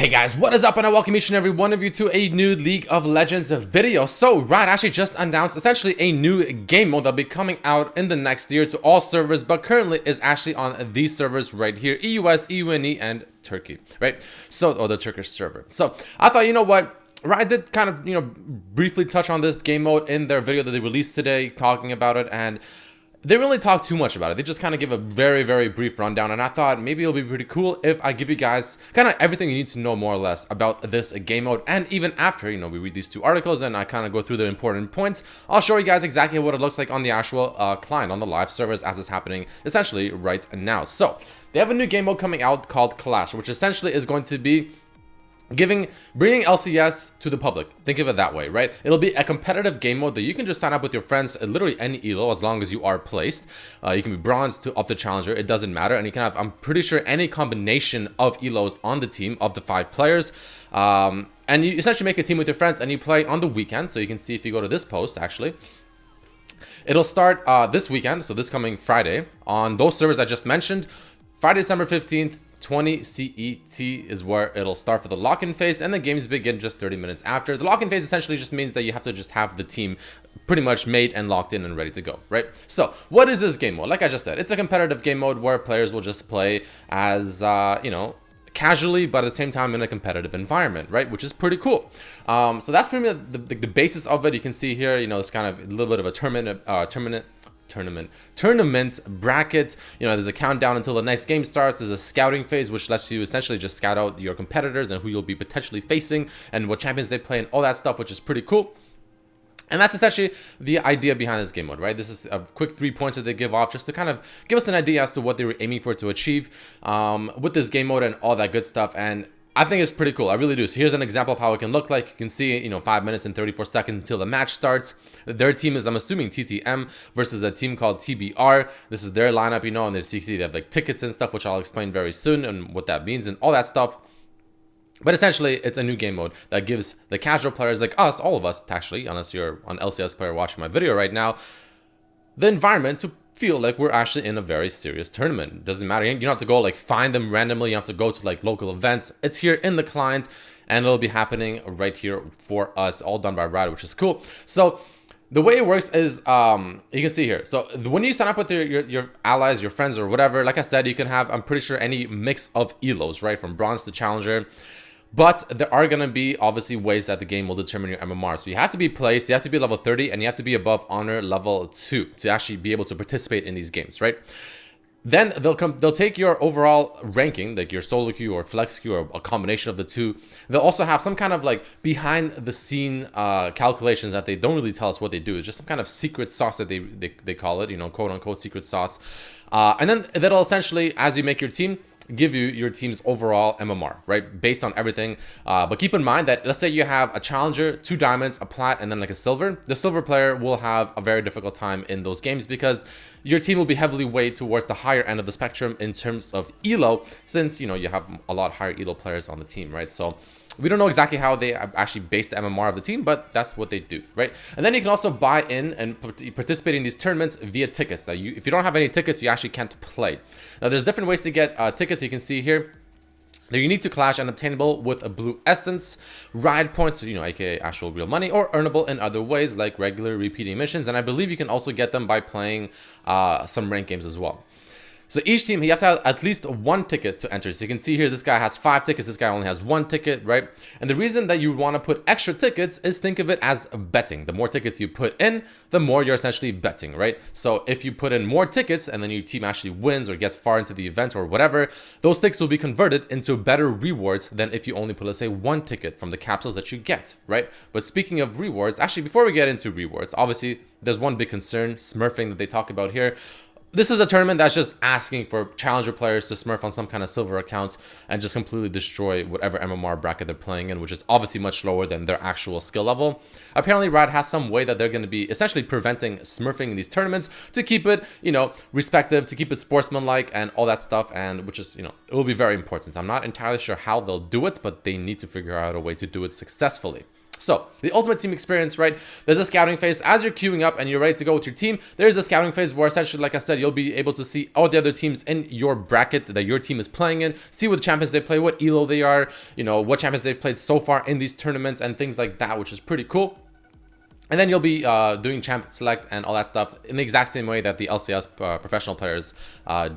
Hey guys, what is up, and I welcome each and every one of you to a new League of Legends video. So Riot actually just announced essentially a new game mode that'll be coming out in the next year to all servers, but currently is actually on these servers right here: EUS, EUNE, and Turkey, right? So, or the Turkish server. So I thought, you know what, Riot did kind of, briefly touch on this game mode in their video that they released today, talking about it, and they really talk too much about it. They just kind of give a very, very brief rundown, and I thought maybe it'll be pretty cool if I give you guys kind of everything you need to know more or less about this game mode. And even after, we read these two articles and I kind of go through the important points, I'll show you guys exactly what it looks like on the actual client, on the live servers as it's happening essentially right now. So they have a new game mode coming out called Clash, which essentially is going to be bringing LCS to the public. Think of it that way, right? It'll be a competitive game mode that you can just sign up with your friends at literally any elo as long as you are placed. You can be bronze to up to challenger, it doesn't matter, and you can have, I'm pretty sure, any combination of elos on the team of the 5 players. And you essentially make a team with your friends and you play on the weekend. So you can see if you go to this post, actually, it'll start this weekend, so this coming Friday, on those servers I just mentioned. Friday, December 15th, 20 CET is where it'll start for the lock-in phase, and the games begin just 30 minutes after. The lock-in phase essentially just means that you have to just have the team pretty much made and locked in and ready to go, right? So what is this game mode? Like I just said, it's a competitive game mode where players will just play as casually, but at the same time in a competitive environment, right? Which is pretty cool. So that's pretty much the basis of it. You can see here, it's kind of a little bit of a tournament brackets. There's a countdown until the next game starts. There's a scouting phase, which lets you essentially just scout out your competitors and who you'll be potentially facing and what champions they play and all that stuff, which is pretty cool. And that's essentially the idea behind this game mode, right? This is a quick 3 points that they give off just to kind of give us an idea as to what they were aiming for to achieve with this game mode and all that good stuff. And I think it's pretty cool. I really do. So here's an example of how it can look like. You can see, 5 minutes and 34 seconds until the match starts. Their team is, I'm assuming, TTM versus a team called TBR. This is their lineup, and there's, you see they have like tickets and stuff, which I'll explain very soon and what that means and all that stuff. But essentially, it's a new game mode that gives the casual players like us, all of us, actually, unless you're an LCS player watching my video right now, the environment to feel like we're actually in a very serious tournament. Doesn't matter. You don't have to go like find them randomly. You have to go to like local events. It's here in the client, and it'll be happening right here for us, all done by Riot, which is cool. So the way it works is, you can see here. So when you sign up with your allies, your friends, or whatever, like I said, you can have, I'm pretty sure, any mix of elos, right, from bronze to challenger. But there are going to be obviously ways that the game will determine your MMR. So you have to be placed, you have to be level 30, and you have to be above honor level 2 to actually be able to participate in these games, right? Then they'll take your overall ranking, like your solo queue or flex queue or a combination of the two. They'll also have some kind of like behind the scene calculations that they don't really tell us what they do. It's just some kind of secret sauce that they call it, quote unquote secret sauce. And then that'll essentially, as you make your team, give you your team's overall MMR, right, based on everything. But keep in mind that let's say you have a challenger, 2 diamonds, a plat, and then like a silver. The silver player will have a very difficult time in those games because your team will be heavily weighed towards the higher end of the spectrum in terms of elo, since you have a lot higher elo players on the team, right? So we don't know exactly how they actually base the MMR of the team, but that's what they do, right? And then you can also buy in and participate in these tournaments via tickets. If you don't have any tickets, you actually can't play. Now, there's different ways to get tickets. You can see here. They're unique to Clash and obtainable with a blue essence, Riot points, aka actual real money, or earnable in other ways like regular repeating missions. And I believe you can also get them by playing some ranked games as well. So each team, you have to have at least 1 ticket to enter. So you can see here, this guy has 5 tickets, this guy only has 1 ticket, right? And the reason that you want to put extra tickets is, think of it as betting. The more tickets you put in, the more you're essentially betting, right? So if you put in more tickets and then your team actually wins or gets far into the event or whatever, those tickets will be converted into better rewards than if you only put, let's say, 1 ticket from the capsules that you get, right? But speaking of rewards, actually, before we get into rewards, obviously, there's one big concern, smurfing, that they talk about here. This is a tournament that's just asking for challenger players to smurf on some kind of silver accounts and just completely destroy whatever MMR bracket they're playing in, which is obviously much lower than their actual skill level. Apparently, Riot has some way that they're going to be essentially preventing smurfing in these tournaments to keep it, respective, to keep it sportsmanlike and all that stuff, and which is, it will be very important. I'm not entirely sure how they'll do it, but they need to figure out a way to do it successfully. So the ultimate team experience, right? There's a scouting phase as you're queuing up and you're ready to go with your team. There's a scouting phase where essentially, like I said, you'll be able to see all the other teams in your bracket that your team is playing in, see what champions they play, what elo they are, you know, what champions they've played so far in these tournaments and things like that, which is pretty cool. And then you'll be doing champion select and all that stuff in the exact same way that the LCS professional players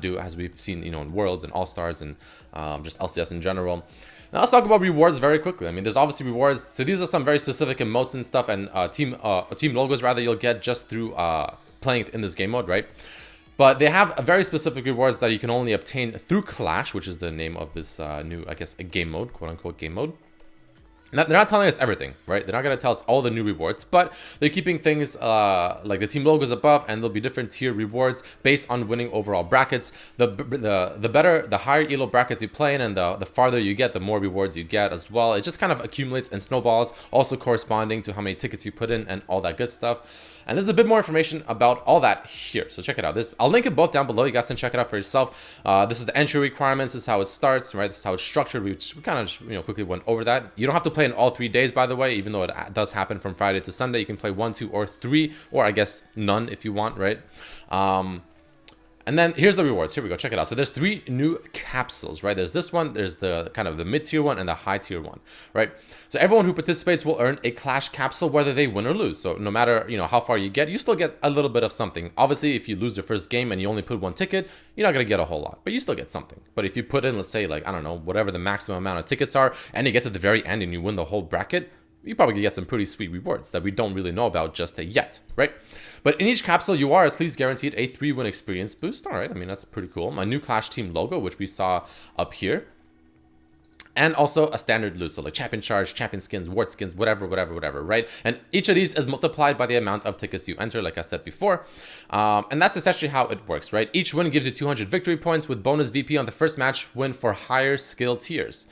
do, as we've seen, you know, in Worlds and All-Stars and just LCS in general. Now let's talk about rewards very quickly. I mean, there's obviously rewards. So these are some very specific emotes and stuff, and team logos rather you'll get just through playing in this game mode, right? But they have very specific rewards that you can only obtain through Clash, which is the name of this new, I guess, a game mode, quote unquote game mode. They're not telling us everything, right? They're not going to tell us all the new rewards, but they're keeping things like the team logos above, and there'll be different tier rewards based on winning overall brackets. The higher elo brackets you play in, and the farther you get, the more rewards you get as well. It just kind of accumulates and snowballs, also corresponding to how many tickets you put in and all that good stuff. And there's a bit more information about all that here, so check it out. I'll link it both down below. You guys can check it out for yourself. This is the entry requirements. This is how it starts, right? This is how it's structured. We kind of just, you know, quickly went over that. You don't have to play in all 3 days, by the way, even though it does happen from Friday to Sunday. You can play 1, 2, or 3, or I guess none if you want, right? And then here's the rewards. Here we go. Check it out. So there's 3 new capsules, right? There's this one, there's the kind of the mid-tier one, and the high-tier one, right? So everyone who participates will earn a Clash capsule whether they win or lose. So no matter, you know, how far you get, you still get a little bit of something. Obviously, if you lose your first game and you only put 1 ticket, you're not going to get a whole lot, but you still get something. But if you put in, let's say, like, I don't know, whatever the maximum amount of tickets are, and you get to the very end and you win the whole bracket, you probably get some pretty sweet rewards that we don't really know about just yet, right? But in each capsule, you are at least guaranteed a 3-win experience boost. All right, I mean, that's pretty cool. A new Clash team logo, which we saw up here. And also a standard loot, so like champion charge, champion skins, ward skins, whatever, right? And each of these is multiplied by the amount of tickets you enter, like I said before. And that's essentially how it works, right? Each win gives you 200 victory points with bonus VP on the first match win for higher skill tiers.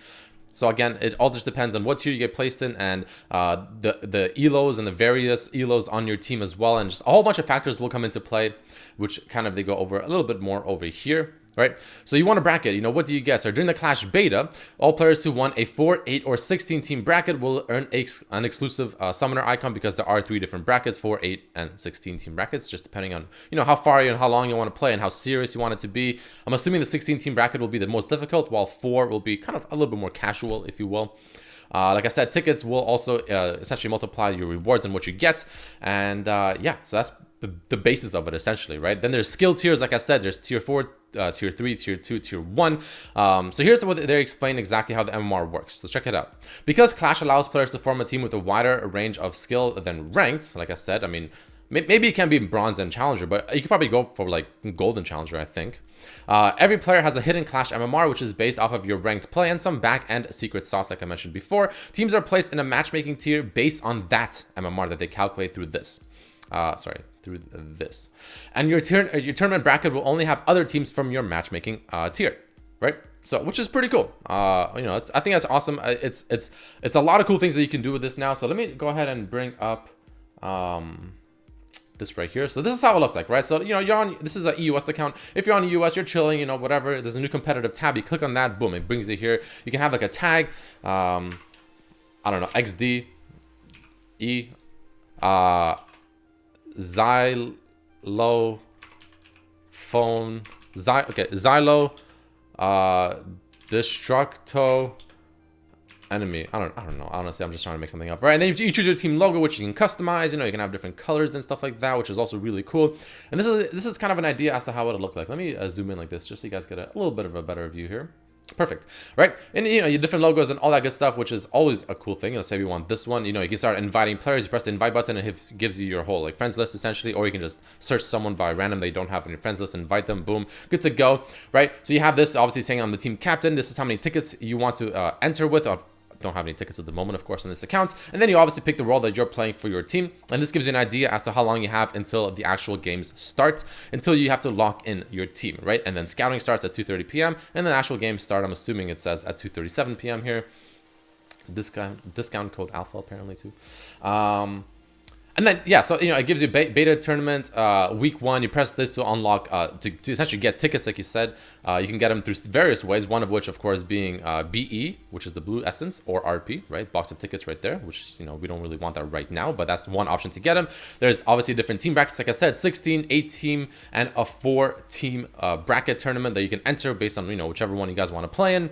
So again, it all just depends on what tier you get placed in, and the ELOs and the various ELOs on your team as well. And just a whole bunch of factors will come into play, which kind of they go over a little bit more over here. Right? So you want a bracket, you know, what do you guess? Or during the Clash beta, all players who won a 4, 8, or 16 team bracket will earn an exclusive summoner icon, because there are 3 different brackets, 4, 8, and 16 team brackets, just depending on, you know, how far and how long you want to play and how serious you want it to be. I'm assuming the 16 team bracket will be the most difficult, while 4 will be kind of a little bit more casual, if you will. Like I said, tickets will also essentially multiply your rewards and what you get. And yeah, so that's the basis of it essentially, right? Then there's skill tiers. Like I said, there's tier 4, tier 3, tier 2, tier 1. So here's what they explain exactly how the MMR works. So check it out. Because Clash allows players to form a team with a wider range of skill than ranked, like I said, I mean, maybe it can be bronze and challenger, but you could probably go for like golden challenger, I think. Every player has a hidden Clash MMR, which is based off of your ranked play and some back-end secret sauce, like I mentioned before. Teams are placed in a matchmaking tier based on that MMR that they calculate through this. Through this. And your tournament bracket will only have other teams from your matchmaking tier, right? So, which is pretty cool. You know, I think that's awesome. It's a lot of cool things that you can do with this now. So let me go ahead and bring up this right here. So this is how it looks like, right? So, you know, this is an EUS account. If you're on EUS, you're chilling, you know, whatever. There's a new competitive tab. You click on that, boom, it brings you here. You can have like a tag, I don't know, XD, E, Xylo Destructo enemy. I don't know. Honestly, I'm just trying to make something up. Right, and then you choose your team logo, which you can customize. You know, you can have different colors and stuff like that, which is also really cool. And this is kind of an idea as to how it'll look like. Let me zoom in like this, just so you guys get a little bit of a better view here. Perfect, right? And you know, your different logos and all that good stuff, which is always a cool thing. Let's say we want this one. You know, you can start inviting players. You press the invite button, and it gives you your whole like friends list essentially. Or you can just search someone by random that you don't have in your friends list, invite them. Boom, good to go, right? So you have this obviously saying I'm the team captain. This is how many tickets you want to enter with. Don't have any tickets at the moment, of course, on this account. And then you obviously pick the role that you're playing for your team. And this gives you an idea as to how long you have until the actual games start, until you have to lock in your team, right? And then scouting starts at 2:30 p.m. and the actual games start, I'm assuming it says at 2:37 p.m. here. Discount code alpha apparently too. And then, yeah, so, it gives you beta tournament, week 1. You press this to unlock, to essentially get tickets, like you said. You can get them through various ways, one of which, of course, being BE, which is the Blue Essence, or RP, right? Box of tickets right there, which, we don't really want that right now, but that's one option to get them. There's obviously different team brackets, like I said, 16, 8-team, and a 4-team bracket tournament that you can enter based on, whichever one you guys want to play in.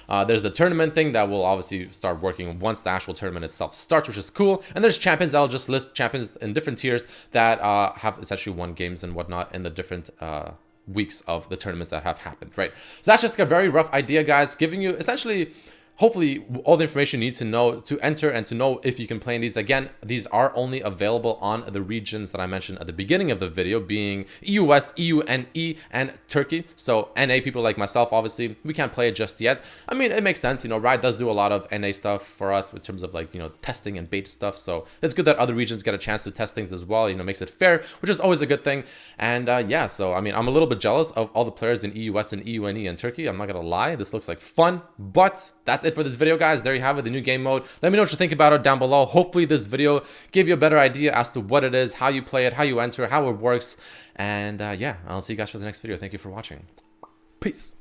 There's the tournament thing that will obviously start working once the actual tournament itself starts, which is cool. And there's champions that'll just list champions in different tiers that have essentially won games and whatnot in the different weeks of the tournaments that have happened, right? So that's just a very rough idea, guys, giving you essentially, hopefully, all the information you need to know to enter and to know if you can play in these. Again, these are only available on the regions that I mentioned at the beginning of the video, being EU West, EU NE, and Turkey. So NA people like myself, obviously, we can't play it just yet. I mean, it makes sense. Riot does do a lot of NA stuff for us in terms of testing and beta stuff. So it's good that other regions get a chance to test things as well. Makes it fair, which is always a good thing. And yeah, so I mean, I'm a little bit jealous of all the players in EU West and EU NE and Turkey. I'm not gonna lie, this looks like fun, but that's it for this video, guys. There you have it, the new game mode. Let me know what you think about it down below. Hopefully this video gave you a better idea as to what it is, how you play it, how you enter, how it works. And yeah, I'll see you guys for the next video. Thank you for watching. Peace.